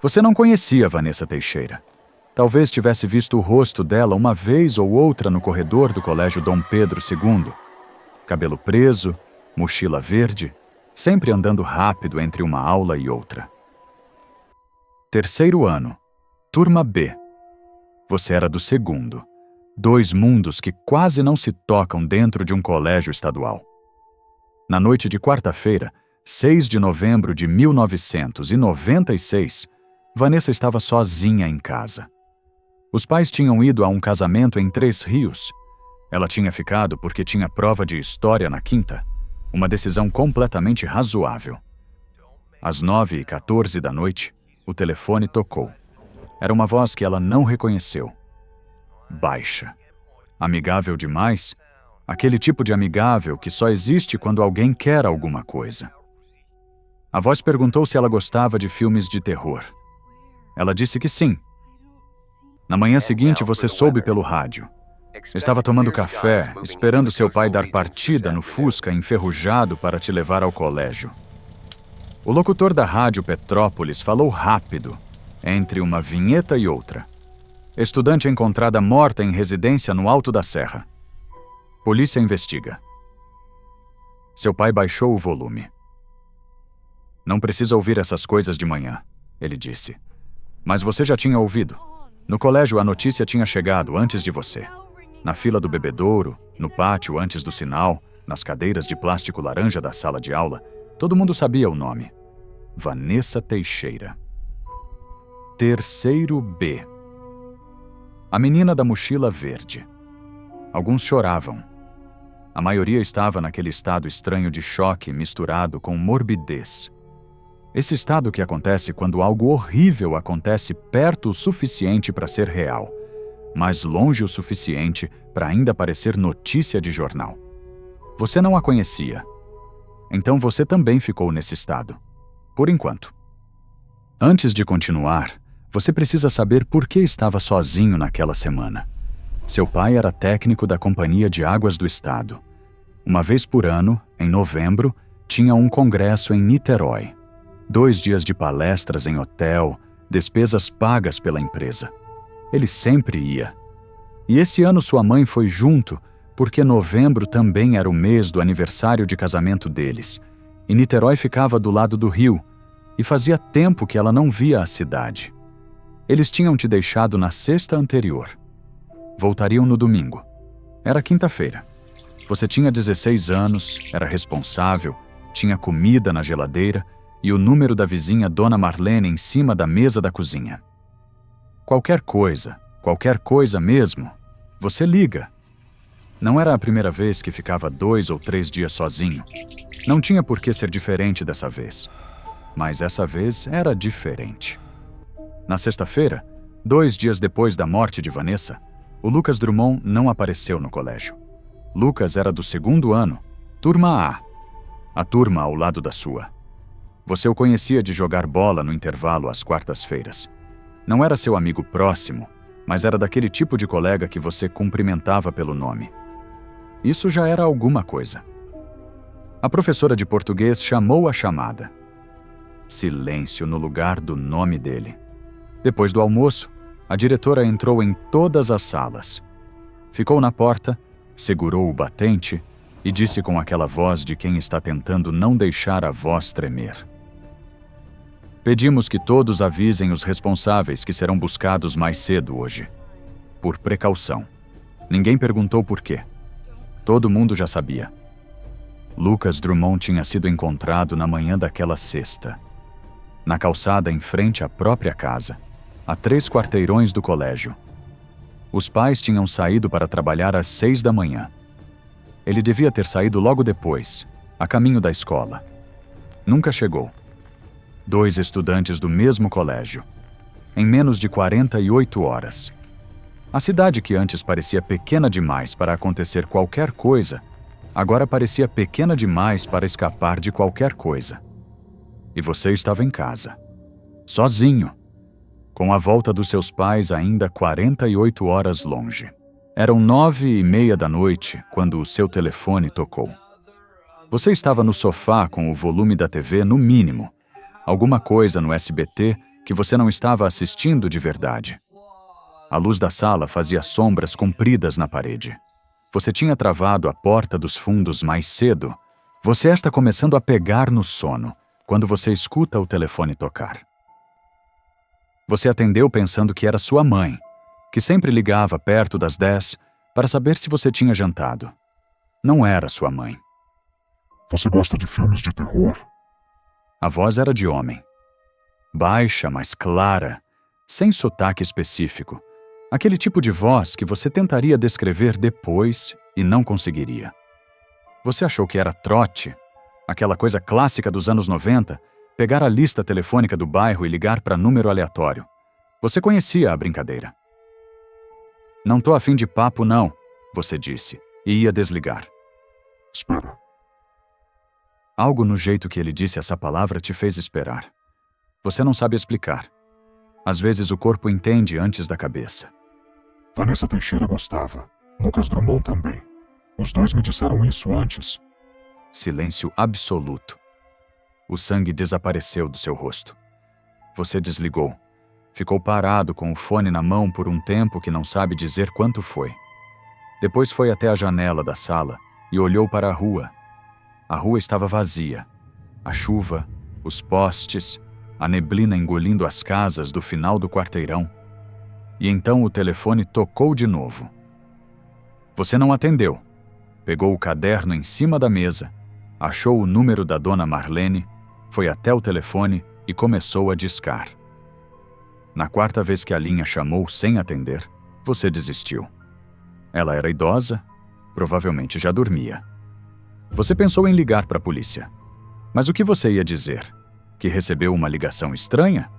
Você não conhecia Vanessa Teixeira. Talvez tivesse visto o rosto dela uma vez ou outra no corredor do Colégio Dom Pedro II. Cabelo preso, mochila verde, sempre andando rápido entre uma aula e outra. Terceiro ano, turma B. Você era do segundo. 2 mundos que quase não se tocam dentro de um colégio estadual. Na noite de quarta-feira, 6 de novembro de 1996, Vanessa estava sozinha em casa. Os pais tinham ido a um casamento em Três Rios. Ela tinha ficado porque tinha prova de história na quinta, uma decisão completamente razoável. Às 9h14 da noite, o telefone tocou. Era uma voz que ela não reconheceu. Baixa. Amigável demais, aquele tipo de amigável que só existe quando alguém quer alguma coisa. A voz perguntou se ela gostava de filmes de terror. Ela disse que sim. Na manhã seguinte, você soube pelo rádio. Estava tomando café, esperando seu pai dar partida no Fusca enferrujado para te levar ao colégio. O locutor da rádio Petrópolis falou rápido, entre uma vinheta e outra. Estudante encontrada morta em residência no Alto da Serra. Polícia investiga. Seu pai baixou o volume. Não precisa ouvir essas coisas de manhã, ele disse. Mas você já tinha ouvido. No colégio a notícia tinha chegado antes de você. Na fila do bebedouro, no pátio antes do sinal, nas cadeiras de plástico laranja da sala de aula, todo mundo sabia o nome. Vanessa Teixeira. Terceiro B. A menina da mochila verde. Alguns choravam. A maioria estava naquele estado estranho de choque misturado com morbidez. Esse estado que acontece quando algo horrível acontece perto o suficiente para ser real, mas longe o suficiente para ainda parecer notícia de jornal. Você não a conhecia. Então você também ficou nesse estado. Por enquanto. Antes de continuar, você precisa saber por que estava sozinho naquela semana. Seu pai era técnico da Companhia de Águas do Estado. Uma vez por ano, em novembro, tinha um congresso em Niterói. 2 dias de palestras em hotel, despesas pagas pela empresa. Ele sempre ia. E esse ano sua mãe foi junto, porque novembro também era o mês do aniversário de casamento deles. E Niterói ficava do lado do rio, e fazia tempo que ela não via a cidade. Eles tinham te deixado na sexta anterior. Voltariam no domingo. Era quinta-feira. Você tinha 16 anos, era responsável, tinha comida na geladeira e o número da vizinha Dona Marlene em cima da mesa da cozinha. Qualquer coisa mesmo, você liga. Não era a primeira vez que ficava 2 ou 3 dias sozinho. Não tinha por que ser diferente dessa vez. Mas essa vez era diferente. Na sexta-feira, 2 dias depois da morte de Vanessa, o Lucas Drummond não apareceu no colégio. Lucas era do segundo ano, turma A, a turma ao lado da sua. Você o conhecia de jogar bola no intervalo às quartas-feiras. Não era seu amigo próximo, mas era daquele tipo de colega que você cumprimentava pelo nome. Isso já era alguma coisa. A professora de português chamou a chamada. Silêncio no lugar do nome dele. Depois do almoço, a diretora entrou em todas as salas. Ficou na porta, segurou o batente e disse com aquela voz de quem está tentando não deixar a voz tremer. Pedimos que todos avisem os responsáveis que serão buscados mais cedo hoje. Por precaução. Ninguém perguntou por quê. Todo mundo já sabia. Lucas Drummond tinha sido encontrado na manhã daquela sexta. Na calçada em frente à própria casa, a 3 quarteirões do colégio. Os pais tinham saído para trabalhar às 6 da manhã. Ele devia ter saído logo depois, a caminho da escola. Nunca chegou. 2 estudantes do mesmo colégio. Em menos de 48 horas. A cidade que antes parecia pequena demais para acontecer qualquer coisa, agora parecia pequena demais para escapar de qualquer coisa. E você estava em casa. Sozinho. Com a volta dos seus pais ainda 48 horas longe. Eram 9h30 da noite quando o seu telefone tocou. Você estava no sofá com o volume da TV no mínimo. Alguma coisa no SBT que você não estava assistindo de verdade. A luz da sala fazia sombras compridas na parede. Você tinha travado a porta dos fundos mais cedo. Você está começando a pegar no sono quando você escuta o telefone tocar. Você atendeu pensando que era sua mãe, que sempre ligava perto das 10 para saber se você tinha jantado. Não era sua mãe. Você gosta de filmes de terror? A voz era de homem. Baixa, mas clara, sem sotaque específico. Aquele tipo de voz que você tentaria descrever depois e não conseguiria. Você achou que era trote, aquela coisa clássica dos anos 90, pegar a lista telefônica do bairro e ligar para número aleatório. Você conhecia a brincadeira. Não tô afim de papo, não, você disse, e ia desligar. Espera. Algo no jeito que ele disse essa palavra te fez esperar. Você não sabe explicar. Às vezes o corpo entende antes da cabeça. Vanessa Teixeira gostava. Lucas Drummond também. Os dois me disseram isso antes. Silêncio absoluto. O sangue desapareceu do seu rosto. Você desligou. Ficou parado com o fone na mão por um tempo que não sabe dizer quanto foi. Depois foi até a janela da sala e olhou para a rua. A rua estava vazia. A chuva, os postes, a neblina engolindo as casas do final do quarteirão. E então o telefone tocou de novo. Você não atendeu. Pegou o caderno em cima da mesa, achou o número da dona Marlene, foi até o telefone e começou a discar. Na quarta vez que a linha chamou sem atender, você desistiu. Ela era idosa, provavelmente já dormia. Você pensou em ligar para a polícia. Mas o que você ia dizer? Que recebeu uma ligação estranha?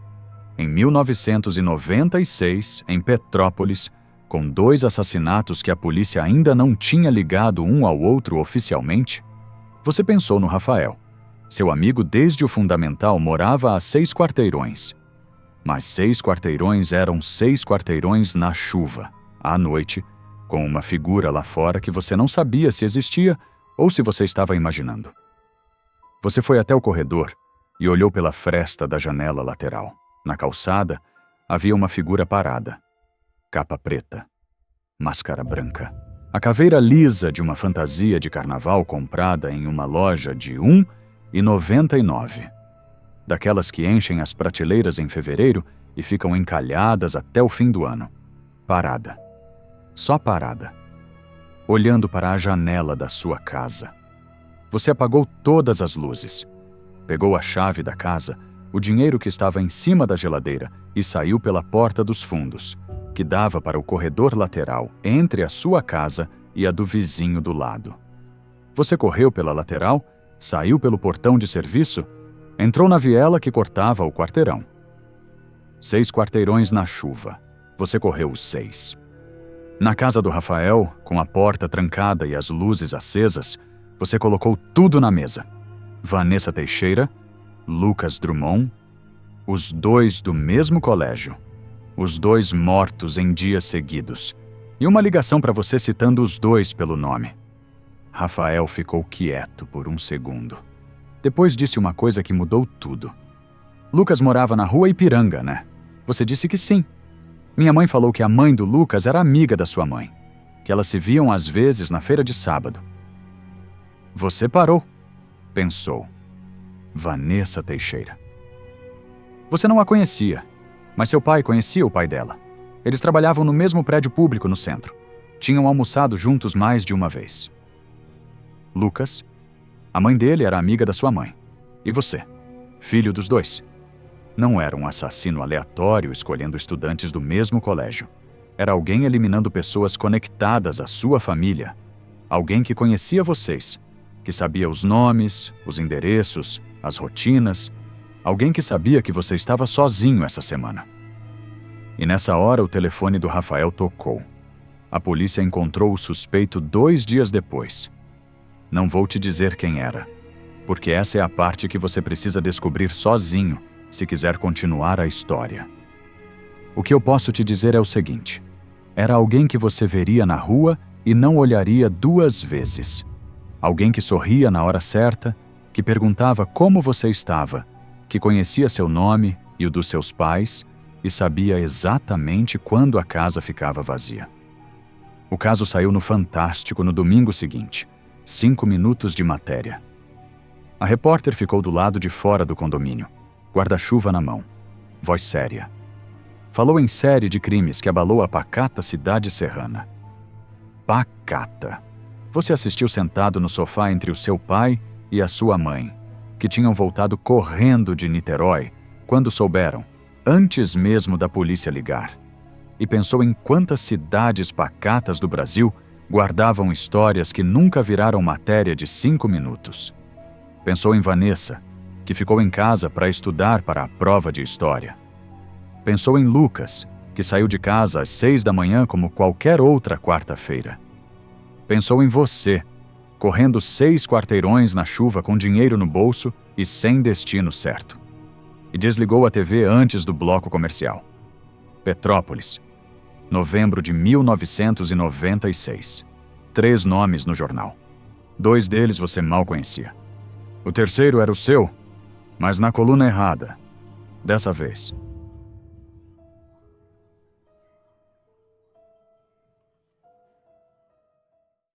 Em 1996, em Petrópolis, com 2 assassinatos que a polícia ainda não tinha ligado um ao outro oficialmente, você pensou no Rafael. Seu amigo desde o fundamental morava a 6 quarteirões. Mas 6 quarteirões eram 6 quarteirões na chuva, à noite, com uma figura lá fora que você não sabia se existia ou se você estava imaginando. Você foi até o corredor e olhou pela fresta da janela lateral. Na calçada, havia uma figura parada. Capa preta. Máscara branca. A caveira lisa de uma fantasia de carnaval comprada em uma loja de R$1,99. Daquelas que enchem as prateleiras em fevereiro e ficam encalhadas até o fim do ano. Parada. Só parada. Olhando para a janela da sua casa. Você apagou todas as luzes. Pegou a chave da casa, o dinheiro que estava em cima da geladeira e saiu pela porta dos fundos, que dava para o corredor lateral entre a sua casa e a do vizinho do lado. Você correu pela lateral, saiu pelo portão de serviço, entrou na viela que cortava o quarteirão. 6 quarteirões na chuva. Você correu os 6. Na casa do Rafael, com a porta trancada e as luzes acesas, você colocou tudo na mesa. Vanessa Teixeira, Lucas Drummond, os 2 do mesmo colégio, os 2 mortos em dias seguidos, e uma ligação para você citando os 2 pelo nome. Rafael ficou quieto por um segundo. Depois disse uma coisa que mudou tudo. Lucas morava na rua Ipiranga, né? Você disse que sim. Minha mãe falou que a mãe do Lucas era amiga da sua mãe, que elas se viam às vezes na feira de sábado. Você parou. Pensou. Vanessa Teixeira. Você não a conhecia, mas seu pai conhecia o pai dela. Eles trabalhavam no mesmo prédio público no centro. Tinham almoçado juntos mais de uma vez. Lucas, a mãe dele era amiga da sua mãe. E você, filho dos 2. Não era um assassino aleatório escolhendo estudantes do mesmo colégio. Era alguém eliminando pessoas conectadas à sua família. Alguém que conhecia vocês, que sabia os nomes, os endereços, as rotinas. Alguém que sabia que você estava sozinho essa semana. E nessa hora o telefone do Rafael tocou. A polícia encontrou o suspeito 2 dias depois. Não vou te dizer quem era, porque essa é a parte que você precisa descobrir sozinho se quiser continuar a história. O que eu posso te dizer é o seguinte: era alguém que você veria na rua e não olharia 2 vezes. Alguém que sorria na hora certa, que perguntava como você estava, que conhecia seu nome e o dos seus pais e sabia exatamente quando a casa ficava vazia. O caso saiu no Fantástico no domingo seguinte. 5 minutos de matéria. A repórter ficou do lado de fora do condomínio, guarda-chuva na mão, voz séria. Falou em série de crimes que abalou a pacata cidade serrana. Pacata. Você assistiu sentado no sofá entre o seu pai e a sua mãe, que tinham voltado correndo de Niterói quando souberam, antes mesmo da polícia ligar. E pensou em quantas cidades pacatas do Brasil guardavam histórias que nunca viraram matéria de 5 minutos. Pensou em Vanessa, que ficou em casa para estudar para a prova de história. Pensou em Lucas, que saiu de casa às 6 da manhã como qualquer outra quarta-feira. Pensou em você, correndo 6 quarteirões na chuva com dinheiro no bolso e sem destino certo. E desligou a TV antes do bloco comercial. Petrópolis, novembro de 1996. 3 nomes no jornal. 2 deles você mal conhecia. O terceiro era o seu, mas na coluna errada. Dessa vez.